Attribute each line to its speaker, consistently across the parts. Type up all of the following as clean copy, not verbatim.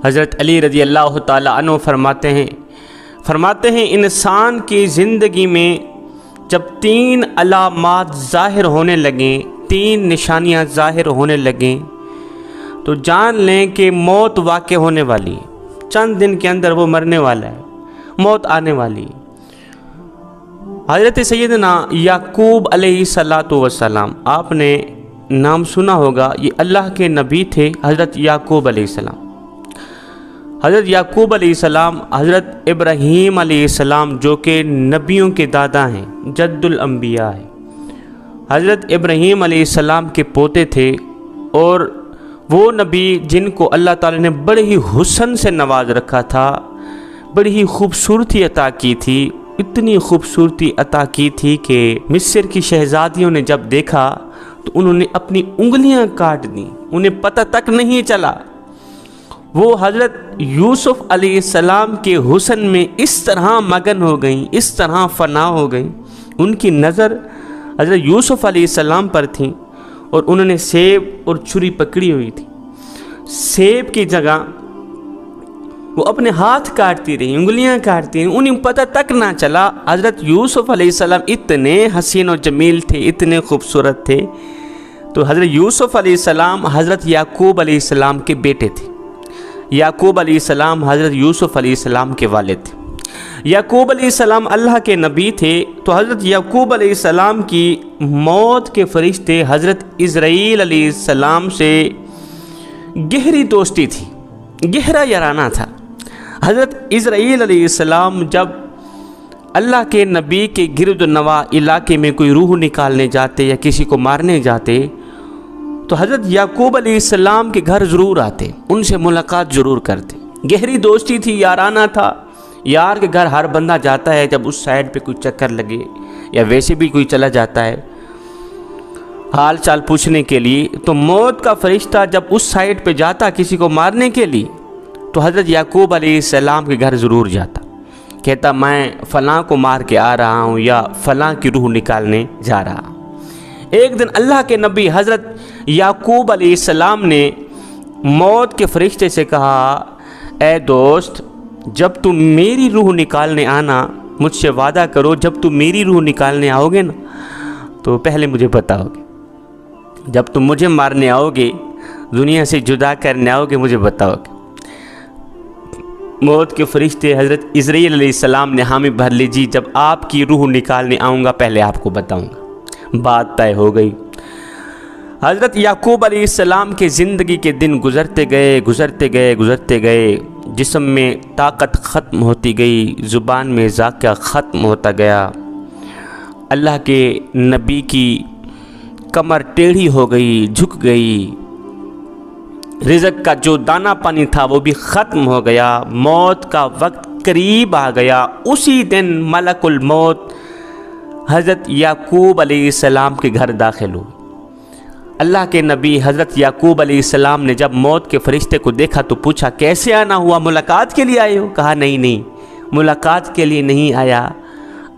Speaker 1: حضرت علی رضی اللہ تعالیٰ عنہ فرماتے ہیں انسان کی زندگی میں جب 3 علامات ظاہر ہونے لگیں، 3 نشانیاں ظاہر ہونے لگیں تو جان لیں کہ موت واقع ہونے والی ہے، چند دن کے اندر وہ مرنے والا ہے، موت آنے والی ہے۔ حضرت سیدنا یعقوب علیہ السلام، آپ نے نام سنا ہوگا، یہ اللہ کے نبی تھے حضرت یعقوب علیہ السلام۔ حضرت یعقوب علیہ السلام حضرت ابراہیم علیہ السلام جو کہ نبیوں کے دادا ہیں، جد الانبیاء ہیں، حضرت ابراہیم علیہ السلام کے پوتے تھے، اور وہ نبی جن کو اللہ تعالی نے بڑے ہی حسن سے نواز رکھا تھا، بڑی ہی خوبصورتی عطا کی تھی، اتنی خوبصورتی عطا کی تھی کہ مصر کی شہزادیوں نے جب دیکھا تو انہوں نے اپنی انگلیاں کاٹ دیں، انہیں پتہ تک نہیں چلا۔ وہ حضرت یوسف علیہ السلام کے حسن میں اس طرح مگن ہو گئیں، اس طرح فنا ہو گئیں، ان کی نظر حضرت یوسف علیہ السلام پر تھیں، اور انہوں نے سیب اور چھری پکڑی ہوئی تھی، سیب کی جگہ وہ اپنے ہاتھ کاٹتی رہی، انگلیاں کاٹتی رہی، انہیں پتہ تک نہ چلا۔ حضرت یوسف علیہ السلام اتنے حسین و جمیل تھے، اتنے خوبصورت تھے، تو حضرت یوسف علیہ السلام حضرت یعقوب علیہ السلام کے بیٹے تھے۔ یعقوب علیہ السلام حضرت یوسف علیہ السلام کے والد تھے۔ یعقوب علیہ السلام اللہ کے نبی تھے، تو حضرت یعقوب علیہ السلام کی موت کے فرشتے حضرت اسرائیل علیہ السلام سے گہری دوستی تھی، گہرا یارانہ تھا۔ حضرت اسرائیل علیہ السلام جب اللہ کے نبی کے گرد و نواح علاقے میں کوئی روح نکالنے جاتے یا کسی کو مارنے جاتے تو حضرت یعقوب علیہ السلام کے گھر ضرور آتے، ان سے ملاقات ضرور کرتے، گہری دوستی تھی، یارانہ تھا۔ یار کے گھر ہر بندہ جاتا ہے جب اس سائڈ پہ کوئی چکر لگے، یا ویسے بھی کوئی چلا جاتا ہے حال چال پوچھنے کے لیے، تو موت کا فرشتہ جب اس سائڈ پہ جاتا کسی کو مارنے کے لیے تو حضرت یعقوب علیہ السلام کے گھر ضرور جاتا، کہتا میں فلاں کو مار کے آ رہا ہوں یا فلاں کی روح نکالنے جا رہا ہوں۔ ایک دن اللہ کے نبی حضرت یعقوب علیہ السلام نے موت کے فرشتے سے کہا، اے دوست، جب تم میری روح نکالنے آنا، مجھ سے وعدہ کرو جب تم میری روح نکالنے آؤ گے نا تو پہلے مجھے بتاؤ گے، جب تم مجھے مارنے آؤ گے، دنیا سے جدا کرنے آؤ گے، مجھے بتاؤ گے۔ موت کے فرشتے حضرت اسرائیل علیہ السلام نے حامی بھر لی، جی جب آپ کی روح نکالنے آؤں گا پہلے آپ کو بتاؤں گا۔ بات طے ہو گئی۔ حضرت یعقوب علیہ السلام کے زندگی کے دن گزرتے گئے، جسم میں طاقت ختم ہوتی گئی، زبان میں ذائقہ ختم ہوتا گیا، اللہ کے نبی کی کمر ٹیڑھی ہو گئی، جھک گئی، رزق کا جو دانہ پانی تھا وہ بھی ختم ہو گیا، موت کا وقت قریب آ گیا۔ اسی دن ملک الموت حضرت یعقوب علیہ السلام کے گھر داخل ہوئے۔ اللہ کے نبی حضرت یعقوب علیہ السلام نے جب موت کے فرشتے کو دیکھا تو پوچھا، کیسے آنا ہوا، ملاقات کے لیے آئے ہو؟ کہا نہیں، ملاقات کے لیے نہیں آیا،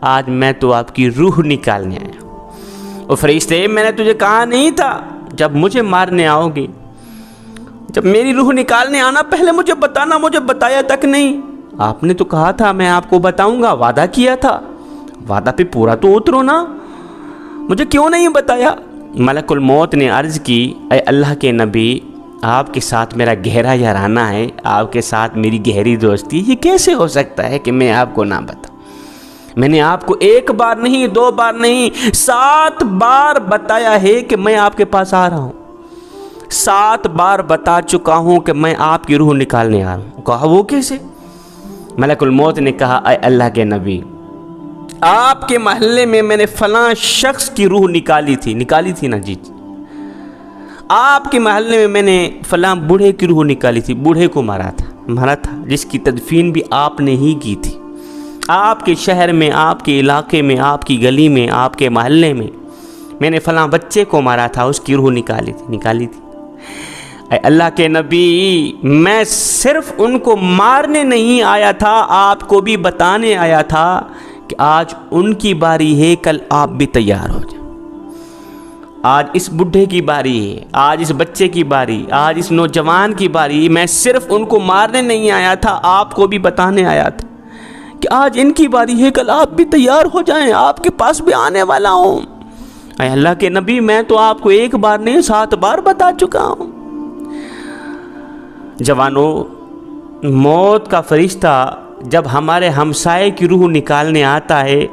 Speaker 1: آج میں تو آپ کی روح نکالنے آیا ہوں۔ اور فرشتے، میں نے تجھے کہا نہیں تھا جب مجھے مارنے آؤ گے، جب میری روح نکالنے آنا پہلے مجھے بتانا، مجھے بتایا تک نہیں۔ آپ نے تو کہا تھا میں آپ کو بتاؤں گا، وعدہ کیا تھا، وعدہ پہ پورا تو اترو نا، مجھے کیوں نہیں بتایا؟ ملک الموت نے عرض کی، اے اللہ کے نبی، آپ کے ساتھ میرا گہرا یارانہ ہے، آپ کے ساتھ میری گہری دوستی، یہ کیسے ہو سکتا ہے کہ میں آپ کو نہ بتاؤں؟ میں نے آپ کو 1 بار نہیں، 2 بار نہیں، 7 بار بتایا ہے کہ میں آپ کے پاس آ رہا ہوں، 7 بار بتا چکا ہوں کہ میں آپ کی روح نکالنے آ رہا ہوں۔ کہا وہ کیسے؟ ملک الموت نے کہا، اے اللہ کے نبی، آپ کے محلے میں نے فلاں شخص کی روح نکالی تھی نا، جی آپ کے محلے میں نے فلاں بوڑھے کی روح نکالی تھی، بوڑھے کو مارا تھا، جس کی تدفین بھی آپ نے ہی کی تھی، آپ کے شہر میں، آپ کے علاقے میں، آپ کی گلی میں، آپ کے محلے میں نے فلاں بچے کو مارا تھا، اس کی روح نکالی تھی۔ اے اللہ کے نبی، میں صرف ان کو مارنے نہیں آیا تھا، آپ کو بھی بتانے آیا تھا کہ آج ان کی باری ہے، کل آپ بھی تیار ہو جائیں۔ آج اس بڈھے کی باری ہے، آج اس بچے کی باری، آج اس نوجوان کی باری۔ میں صرف ان کو مارنے نہیں آیا تھا، آپ کو بھی بتانے آیا تھا کہ آج ان کی باری ہے، کل آپ بھی تیار ہو جائیں، آپ کے پاس بھی آنے والا ہوں۔ اے اللہ کے نبی، میں تو آپ کو ایک بار نہیں 7 بار بتا چکا ہوں۔ جوانوں، موت کا فرشتہ جب ہمارے ہمسائے کی روح نکالنے آتا ہے،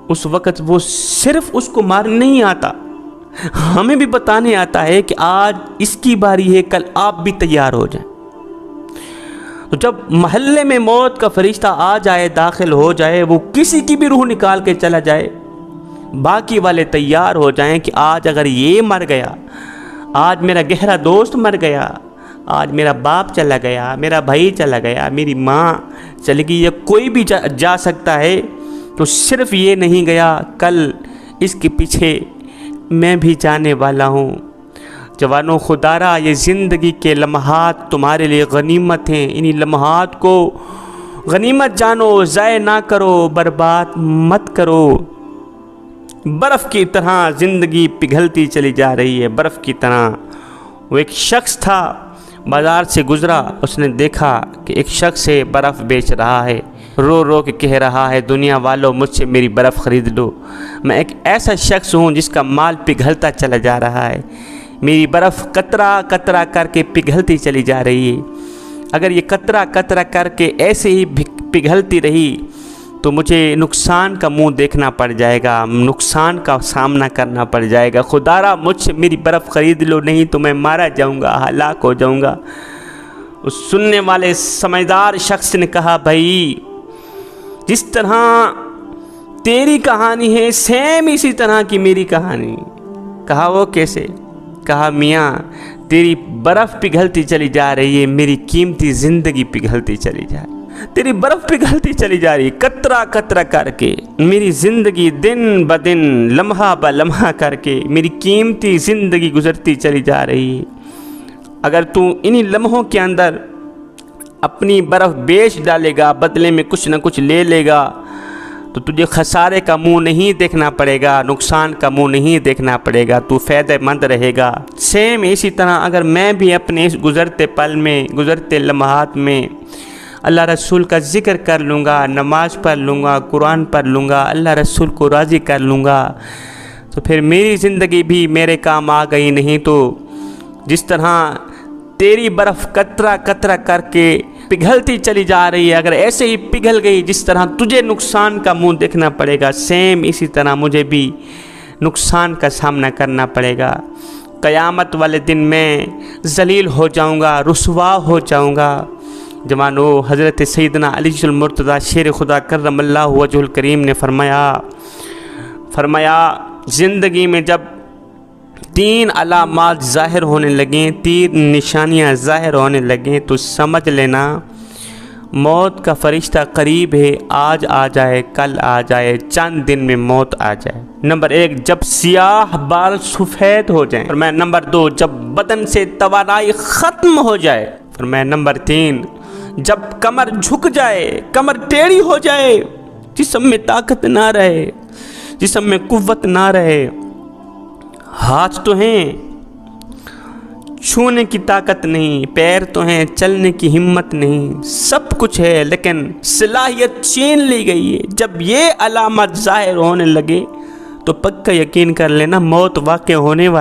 Speaker 1: اس وقت وہ صرف اس کو مارنے نہیں آتا، ہمیں بھی بتانے آتا ہے کہ آج اس کی باری ہے، کل آپ بھی تیار ہو جائیں۔ تو جب محلے میں موت کا فرشتہ آ جائے، داخل ہو جائے، وہ کسی کی بھی روح نکال کے چلا جائے، باقی والے تیار ہو جائیں کہ آج اگر یہ مر گیا، آج میرا گہرا دوست مر گیا، آج میرا باپ چلا گیا، میرا بھائی چلا گیا، میری ماں چلی گئی، یا کوئی بھی جا سکتا ہے، تو صرف یہ نہیں گیا، کل اس کے پیچھے میں بھی جانے والا ہوں۔ جوانوں، خدا را یہ زندگی کے لمحات تمہارے لیے غنیمت ہیں، انہی لمحات کو غنیمت جانو، ضائع نہ کرو، برباد مت کرو۔ برف کی طرح زندگی پگھلتی چلی جا رہی ہے، برف کی طرح۔ وہ ایک شخص تھا، بازار سے گزرا، اس نے دیکھا کہ ایک شخص ہے برف بیچ رہا ہے، رو رو کے کہہ رہا ہے، دنیا والوں مجھ سے میری برف خرید لو، میں ایک ایسا شخص ہوں جس کا مال پگھلتا چلا جا رہا ہے، میری برف قطرہ قطرہ کر کے پگھلتی چلی جا رہی ہے، اگر یہ قطرہ قطرہ کر کے ایسے ہی پگھلتی رہی تو مجھے نقصان کا منہ دیکھنا پڑ جائے گا، نقصان کا سامنا کرنا پڑ جائے گا، خدا را مجھ سے میری برف خرید لو، نہیں تو میں مارا جاؤں گا، ہلاک ہو جاؤں گا۔ اس سننے والے سمجھدار شخص نے کہا، بھائی جس طرح تیری کہانی ہے سیم اسی طرح کی میری کہانی۔ کہا وہ کیسے؟ کہا میاں تیری برف پگھلتی چلی جا رہی ہے، میری قیمتی زندگی پگھلتی چلی جا رہی ہے، تیری برف پگھلتی چلی جا رہی ہے، قطرہ قطرہ کر کے میری زندگی دن بدن لمحہ بلمحہ کر کے میری قیمتی زندگی گزرتی چلی جا رہی ہے۔ اگر تو انہی لمحوں کے اندر اپنی برف بیچ ڈالے گا، بدلے میں کچھ نہ کچھ لے لے گا، تو تجھے خسارے کا منہ نہیں دیکھنا پڑے گا، نقصان کا منہ نہیں دیکھنا پڑے گا، تو فائدہ مند رہے گا۔ سیم اسی طرح اگر میں بھی اپنے اس گزرتے پل میں، گزرتے لمحات میں اللہ رسول کا ذکر کر لوں گا، نماز پڑھ لوں گا، قرآن پڑھ لوں گا، اللہ رسول کو راضی کر لوں گا، تو پھر میری زندگی بھی میرے کام آ گئی۔ نہیں تو جس طرح تیری برف قطرہ قطرہ کر کے پگھلتی چلی جا رہی ہے، اگر ایسے ہی پگھل گئی جس طرح تجھے نقصان کا منہ دیکھنا پڑے گا، سیم اسی طرح مجھے بھی نقصان کا سامنا کرنا پڑے گا۔ قیامت والے دن میں ذلیل ہو جاؤں گا، رسوا ہو جاؤں گا۔ جوانو، حضرت سیدنا علی المرتضیٰ شیر خدا کرم اللہ وجہ الکریم نے فرمایا زندگی میں جب 3 علامات ظاہر ہونے لگیں، 3 نشانیاں ظاہر ہونے لگیں، تو سمجھ لینا موت کا فرشتہ قریب ہے، آج آ جائے، کل آ جائے، چند دن میں موت آ جائے۔ نمبر 1، جب سیاہ بال سفید ہو جائیں۔ فرمایا نمبر 2، جب بدن سے توانائی ختم ہو جائے۔ فرمایا نمبر 3، جب کمر جھک جائے، کمر ٹیڑھی ہو جائے، جسم میں طاقت نہ رہے، جسم میں قوت نہ رہے، ہاتھ تو ہیں چھونے کی طاقت نہیں، پیر تو ہیں چلنے کی ہمت نہیں، سب کچھ ہے لیکن صلاحیت چھین لی گئی ہے۔ جب یہ علامات ظاہر ہونے لگے تو پکا یقین کر لینا موت واقع ہونے والی۔